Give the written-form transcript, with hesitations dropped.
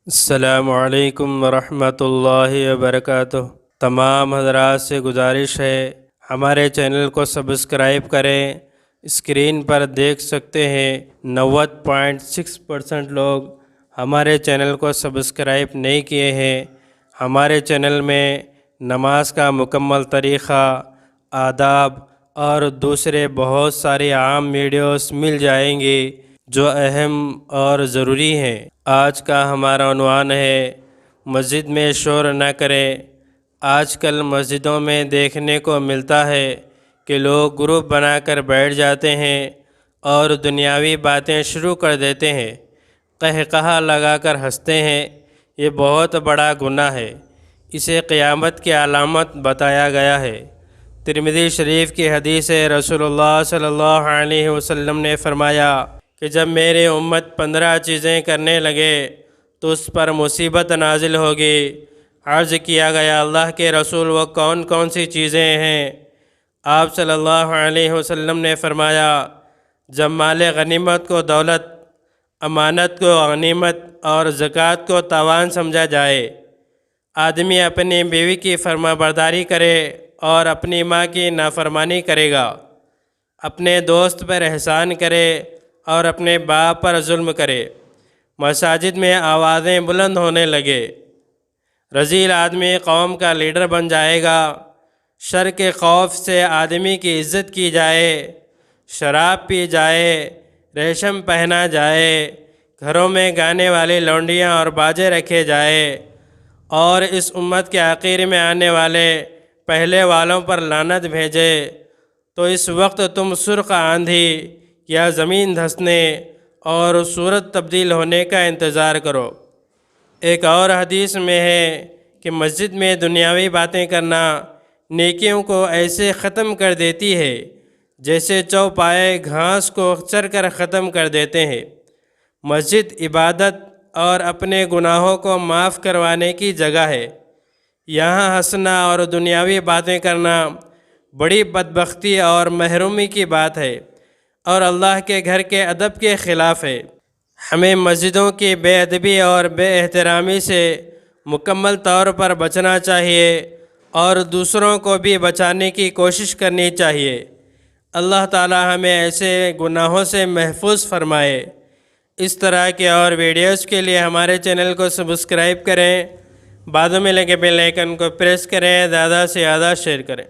السلام علیکم ورحمۃ اللہ وبرکاتہ۔ تمام حضرات سے گزارش ہے ہمارے چینل کو سبسکرائب کریں۔ اسکرین پر دیکھ سکتے ہیں 90.6% لوگ ہمارے چینل کو سبسکرائب نہیں کیے ہیں۔ ہمارے چینل میں نماز کا مکمل طریقہ، آداب اور دوسرے بہت سارے عام ویڈیوز مل جائیں گے جو اہم اور ضروری ہیں۔ آج کا ہمارا عنوان ہے مسجد میں شور نہ کریں۔ آج کل مسجدوں میں دیکھنے کو ملتا ہے کہ لوگ گروپ بنا کر بیٹھ جاتے ہیں اور دنیاوی باتیں شروع کر دیتے ہیں، قہقہہ لگا کر ہنستے ہیں۔ یہ بہت بڑا گناہ ہے، اسے قیامت کی علامت بتایا گیا ہے۔ ترمذی شریف کی حدیث ہے، رسول اللہ صلی اللہ علیہ وسلم نے فرمایا کہ جب میری امت 15 چیزیں کرنے لگے تو اس پر مصیبت نازل ہوگی۔ عرض کیا گیا، اللہ کے رسول وہ کون کون سی چیزیں ہیں؟ آپ صلی اللہ علیہ وسلم نے فرمایا، جب مال غنیمت کو دولت، امانت کو غنیمت اور زکوٰۃ کو تاوان سمجھا جائے، آدمی اپنی بیوی کی فرما برداری کرے اور اپنی ماں کی نافرمانی کرے گا، اپنے دوست پر احسان کرے اور اپنے باپ پر ظلم کرے، مساجد میں آوازیں بلند ہونے لگے، رذیل آدمی قوم کا لیڈر بن جائے گا، شر کے خوف سے آدمی کی عزت کی جائے، شراب پی جائے، ریشم پہنا جائے، گھروں میں گانے والی لونڈیاں اور باجے رکھے جائے، اور اس امت کے آخر میں آنے والے پہلے والوں پر لعنت بھیجے، تو اس وقت تم سرخ آندھی یا زمین دھنسنے اور صورت تبدیل ہونے کا انتظار کرو۔ ایک اور حدیث میں ہے کہ مسجد میں دنیاوی باتیں کرنا نیکیوں کو ایسے ختم کر دیتی ہے جیسے چوپائے گھاس کو چر کر ختم کر دیتے ہیں۔ مسجد عبادت اور اپنے گناہوں کو معاف کروانے کی جگہ ہے۔ یہاں ہنسنا اور دنیاوی باتیں کرنا بڑی بدبختی اور محرومی کی بات ہے اور اللہ کے گھر کے ادب کے خلاف ہے۔ ہمیں مسجدوں کی بے ادبی اور بے احترامی سے مکمل طور پر بچنا چاہیے اور دوسروں کو بھی بچانے کی کوشش کرنی چاہیے۔ اللہ تعالی ہمیں ایسے گناہوں سے محفوظ فرمائے۔ اس طرح کے اور ویڈیوز کے لیے ہمارے چینل کو سبسکرائب کریں، بعد میں لگے بیل آئیکن کو پریس کریں، زیادہ سے زیادہ شیئر کریں۔